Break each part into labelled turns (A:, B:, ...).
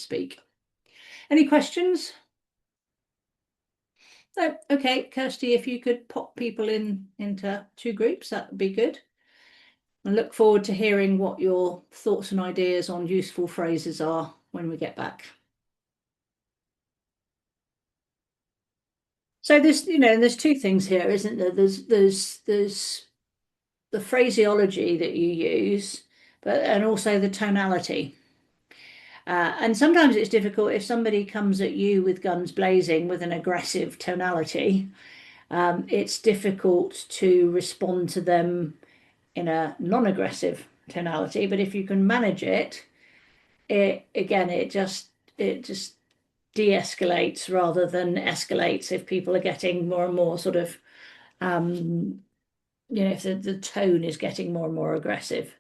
A: speak. Any questions? No. Okay, Kirsty, if you could pop people into two groups, that would be good. I look forward to hearing what your thoughts and ideas on useful phrases are when we get back. So there's two things here, isn't there? There's the phraseology that you use, and also the tonality. And sometimes it's difficult if somebody comes at you with guns blazing with an aggressive tonality. It's difficult to respond to them in a non-aggressive tonality. But if you can manage it, it just de-escalates rather than escalates if people are getting more and more sort of if the tone is getting more and more aggressive.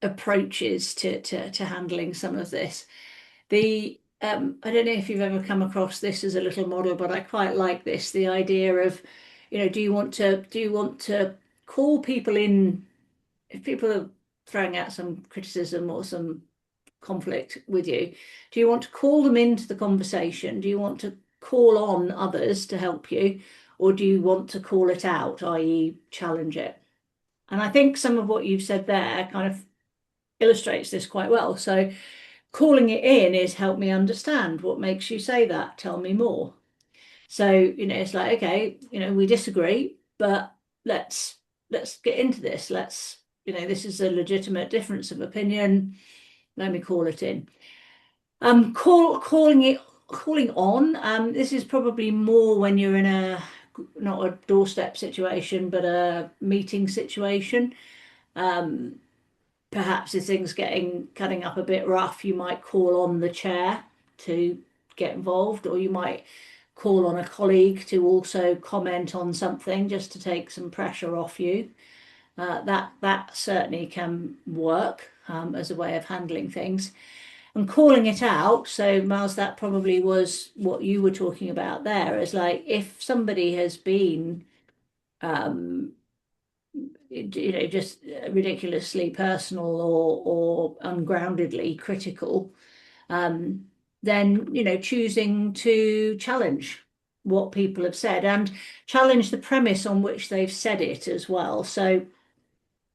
A: Approaches to handling some of this. I don't know if you've ever come across this as a little model, but I quite like this. The idea of, do you want to call people in if people are throwing out some criticism or some conflict with you? Do you want to call them into the conversation? Do you want to call on others to help you, or do you want to call it out, i.e., challenge it? And I think some of what you've said there kind of illustrates this quite well. So calling it in is help me understand what makes you say that. Tell me more. So, it's like, okay, we disagree, but let's get into this. This is a legitimate difference of opinion. Let me call it in. Calling on. This is probably more when you're in not a doorstep situation, but a meeting situation. Perhaps if things cutting up a bit rough, you might call on the chair to get involved, or you might call on a colleague to also comment on something just to take some pressure off you. That certainly can work as a way of handling things. And calling it out, so Miles, that probably was what you were talking about there, is like if somebody has been just ridiculously personal or ungroundedly critical, then, choosing to challenge what people have said and challenge the premise on which they've said it as well. So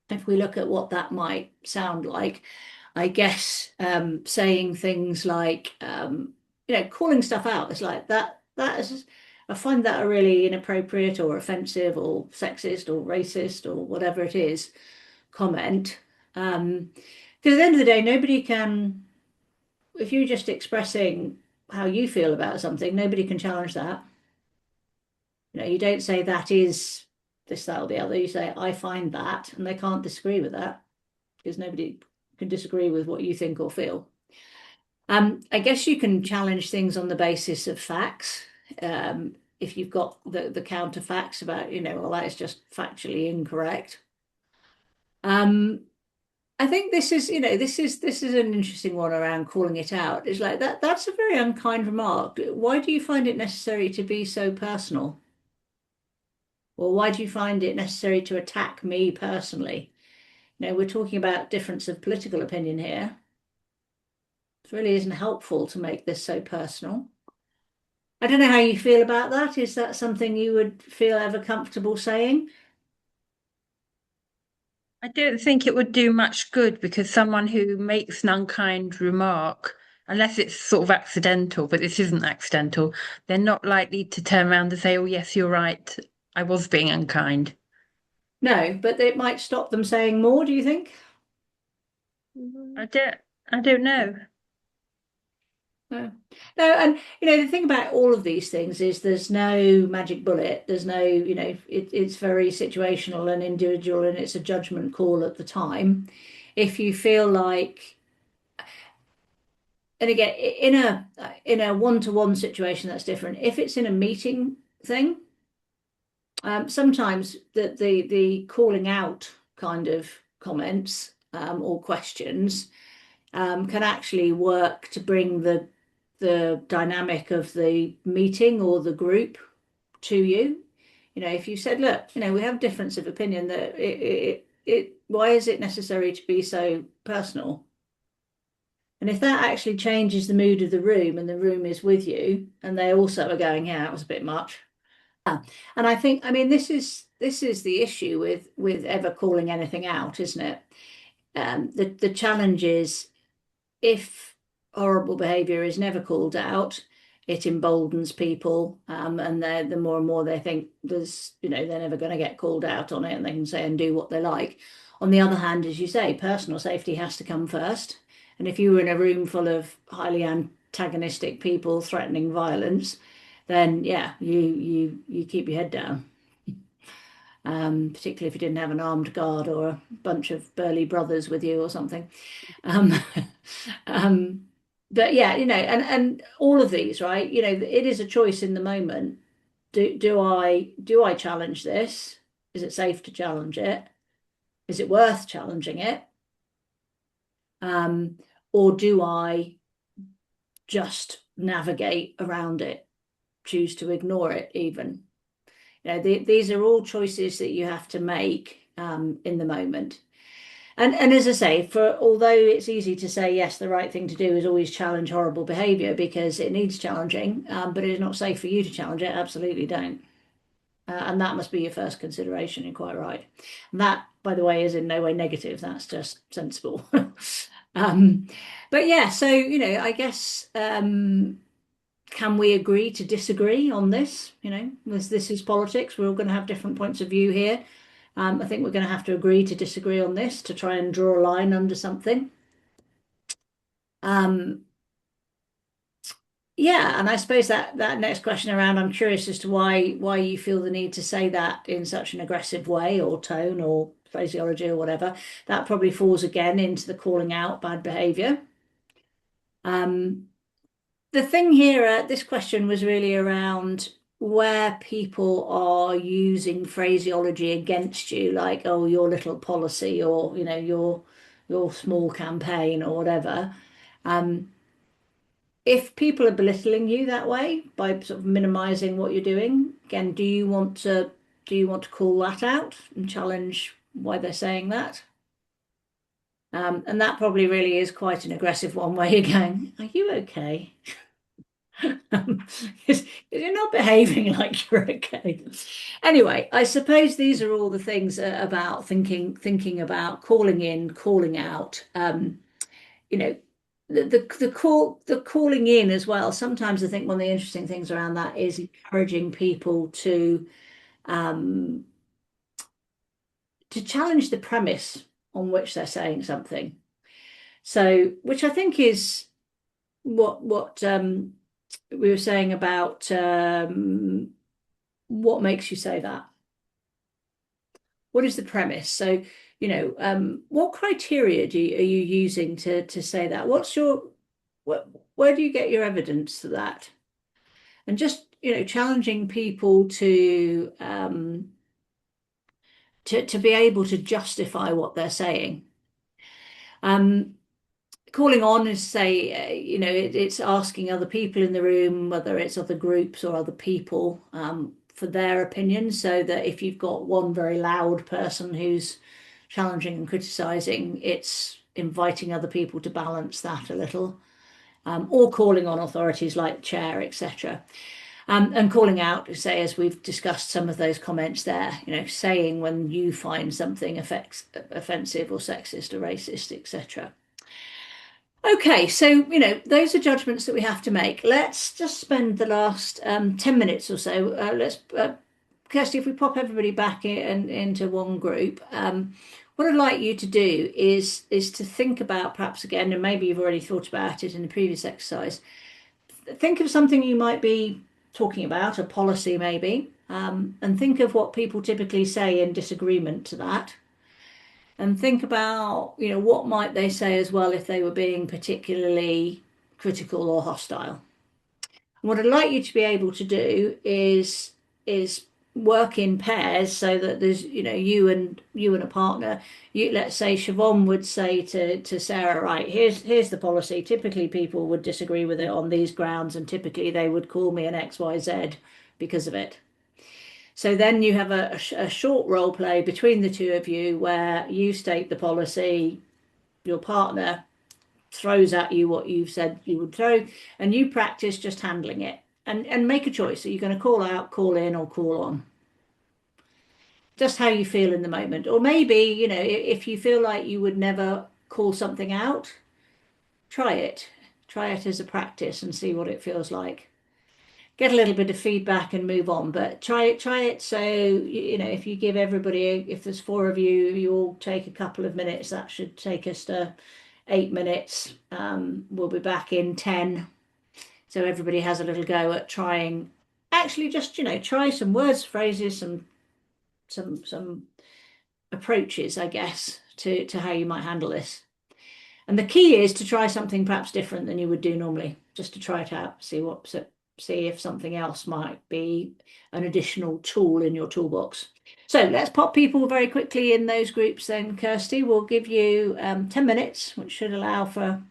A: if we look at what that might sound like, I guess saying things like, calling stuff out is like that is, I find that a really inappropriate or offensive or sexist or racist or whatever it is comment. Because at the end of the day, nobody can, if you're just expressing how you feel about something, nobody can challenge that. You don't say that is this, that, or the other. You say, I find that, and they can't disagree with that because nobody can disagree with what you think or feel. I guess you can challenge things on the basis of facts. If you've got the counter facts about, well, that is just factually incorrect. I think this is an interesting one around calling it out. It's like that's a very unkind remark. Why do you find it necessary to be so personal? Or why do you find it necessary to attack me personally? We're talking about difference of political opinion here. It really isn't helpful to make this so personal. I don't know how you feel about that. Is that something you would feel ever comfortable saying?
B: I don't think it would do much good because someone who makes an unkind remark, unless it's sort of accidental, but this isn't accidental, they're not likely to turn around and say, "Oh, yes, you're right. I was being unkind."
A: No, but it might stop them saying more, do you think?
B: I don't, I don't know.
A: No. No, and the thing about all of these things is there's no magic bullet. There's no, it's very situational and individual, and it's a judgment call at the time. If you feel like, and again, in a one-to-one situation, that's different. If it's in a meeting thing, sometimes the calling out kind of comments or questions can actually work to bring the dynamic of the meeting or the group to you. If you said, look, we have difference of opinion that why is it necessary to be so personal? And if that actually changes the mood of the room and the room is with you and they also are going, yeah, it was a bit much. And I think, I mean, this is the issue with ever calling anything out, isn't it? The challenge is if horrible behavior is never called out, it emboldens people, and the more and more they think they're never going to get called out on it, and they can say and do what they like. On the other hand, as you say, personal safety has to come first. And if you were in a room full of highly antagonistic people threatening violence, then yeah, you keep your head down. Particularly if you didn't have an armed guard or a bunch of burly brothers with you or something. Um, um, but yeah, and all of these, right? It is a choice in the moment. Do I challenge this? Is it safe to challenge it? Is it worth challenging it? Um, or do I just navigate around it, choose to ignore it even? These are all choices that you have to make in the moment. And as I say, for although it's easy to say yes, the right thing to do is always challenge horrible behaviour because it needs challenging, but it is not safe for you to challenge it. Absolutely don't. And that must be your first consideration. You're quite right. And that, by the way, is in no way negative. That's just sensible. um, but yeah, so I guess can we agree to disagree on this? This is politics. We're all going to have different points of view here. I think we're going to have to agree to disagree on this to try and draw a line under something. Um, yeah, and I suppose that next question around, I'm curious as to why you feel the need to say that in such an aggressive way or tone or phraseology or whatever. That probably falls again into the calling out bad behaviour. Um, the thing here, this question was really around where people are using phraseology against you, like, oh, your little policy or, your small campaign or whatever. Um, if people are belittling you that way by sort of minimizing what you're doing, again, do you want to call that out and challenge why they're saying that? And that probably really is quite an aggressive one where you're going, are you okay? Because you're not behaving like you're okay. Anyway, I suppose these are all the things about thinking about calling in, calling out. You know, the calling in as well. Sometimes I think one of the interesting things around that is encouraging people um, to challenge the premise on which they're saying something. So, which I think is what we were saying about what makes you say that? What is the premise? So, what criteria are you using to say that? Where do you get your evidence for that? And just, challenging people to be able to justify what they're saying. Um, Calling on is say, it's asking other people in the room, whether it's other groups or other people, for their opinion, so that if you've got one very loud person who's challenging and criticizing, it's inviting other people to balance that a little, or calling on authorities like chair, etc. And calling out, say, as we've discussed some of those comments there, saying when you find something offensive or sexist or racist, etc. Okay, so those are judgments that we have to make. Let's just spend the last 10 minutes or so. Kirsty, if we pop everybody back into one group, what I'd like you to do is to think about perhaps again, and maybe you've already thought about it in the previous exercise. Think of something you might be talking about, a policy maybe, and think of what people typically say in disagreement to that. And think about, what might they say as well if they were being particularly critical or hostile. And what I'd like you to be able to do is work in pairs so that there's, you and a partner. Let's say Siobhan would say to Sarah, right, here's the policy. Typically people would disagree with it on these grounds, and typically they would call me an XYZ because of it. So then you have a short role play between the two of you where you state the policy, your partner throws at you what you've said you would throw, and you practice just handling it and make a choice. Are you going to call out, call in, or call on? Just how you feel in the moment. Or maybe, if you feel like you would never call something out, try it. Try it as a practice and see what it feels like. Get a little bit of feedback and move on, but try it. So, if you give everybody, if there's four of you, you all take a couple of minutes, that should take us to 8 minutes. We'll be back in 10. So everybody has a little go at trying, actually just, try some words, phrases, some approaches, I guess, to how you might handle this. And the key is to try something perhaps different than you would do normally, just to try it out, see if something else might be an additional tool in your toolbox. So let's pop people very quickly in those groups then, Kirsty. We'll give you 10 minutes, which should allow for a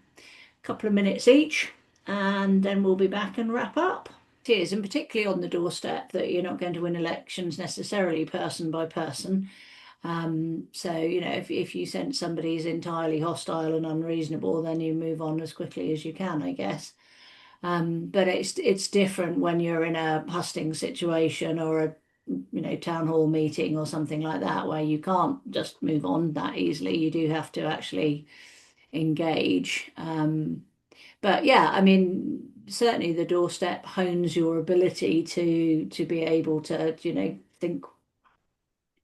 A: couple of minutes each, and then we'll be back and wrap up. It is, and particularly on the doorstep, that you're not going to win elections necessarily person by person. So, if you sense somebody's entirely hostile and unreasonable, then you move on as quickly as you can, I guess. But it's different when you're in a hustings situation or a town hall meeting or something like that, where you can't just move on that easily. You do have to actually engage. But yeah, I mean, certainly the doorstep hones your ability to be able to, think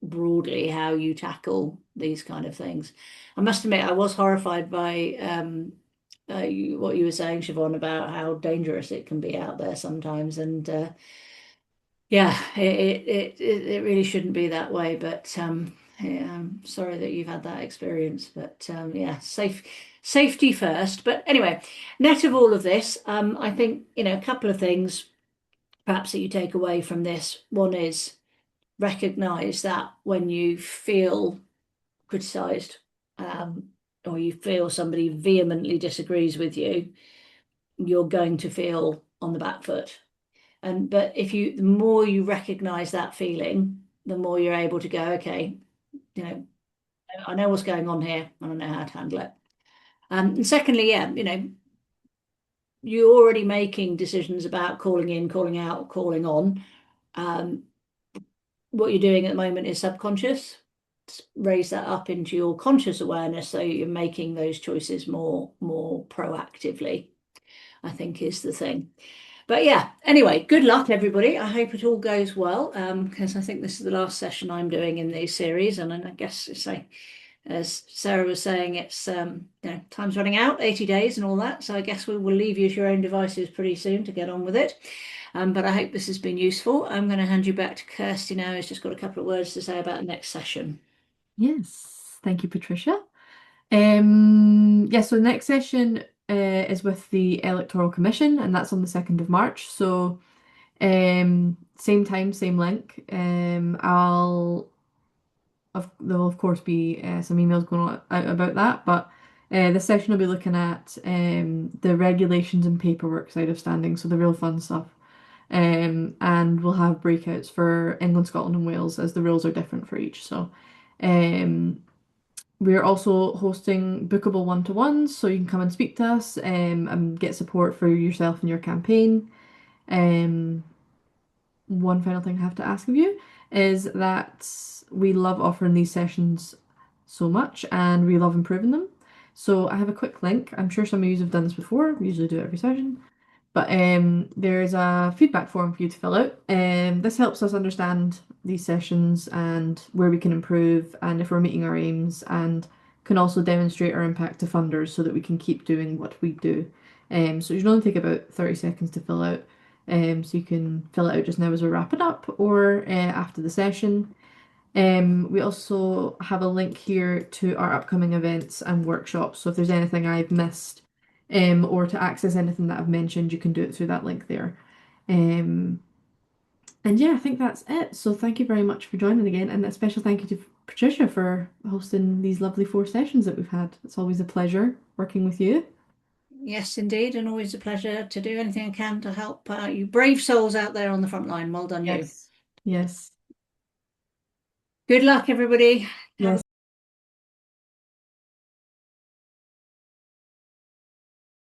A: broadly how you tackle these kind of things. I must admit, I was horrified by what you were saying, Siobhan, about how dangerous it can be out there sometimes. And yeah, it really shouldn't be that way. But yeah, I'm sorry that you've had that experience. But yeah, safety first. But anyway, net of all of this, I think, a couple of things perhaps that you take away from this. One is recognize that when you feel criticized, or you feel somebody vehemently disagrees with you, you're going to feel on the back foot. But the more you recognize that feeling, the more you're able to go, okay, I know what's going on here and I know how to handle it. And secondly, yeah, you're already making decisions about calling in, calling out, calling on. What you're doing at the moment is subconscious. Raise that up into your conscious awareness so you're making those choices more proactively, I think, is the thing. But yeah, anyway, good luck, everybody. I hope it all goes well, because I think this is the last session I'm doing in these series. And I guess it's like, as Sarah was saying, it's time's running out, 80 days and all that. So I guess we will leave you to your own devices pretty soon to get on with it. But I hope this has been useful. I'm going to hand you back to Kirsty now, who's just got a couple of words to say about the next session.
C: Yes, thank you, Patricia. Yeah, so the next session is with the Electoral Commission, and that's on the 2nd of March. So same time, same link. There'll of course be some emails going out about that, but this session will be looking at the regulations and paperwork side of standing, so the real fun stuff. And we'll have breakouts for England, Scotland, and Wales, as the rules are different for each. So we're also hosting bookable one-to-ones, so you can come and speak to us and get support for yourself and your campaign. One final thing I have to ask of you is that we love offering these sessions so much and we love improving them. So I have a quick link. I'm sure some of you have done this before. We usually do it every session. But there's a feedback form for you to fill out. This helps us understand these sessions and where we can improve and if we're meeting our aims, and can also demonstrate our impact to funders so that we can keep doing what we do. So it should only take about 30 seconds to fill out. So you can fill it out just now as we're wrapping up, or after the session. We also have a link here to our upcoming events and workshops. So if there's anything I've missed, or to access anything that I've mentioned, you can do it through that link there. And yeah, I think that's it. So thank you very much for joining again, and a special thank you to Patricia for hosting these lovely 4 sessions that we've had. It's always a pleasure working with you.
A: Yes, indeed, and always a pleasure to do anything I can to help you brave souls out there on the front line. Well done, you.
C: Yes.
A: Good luck, everybody.
C: Yes.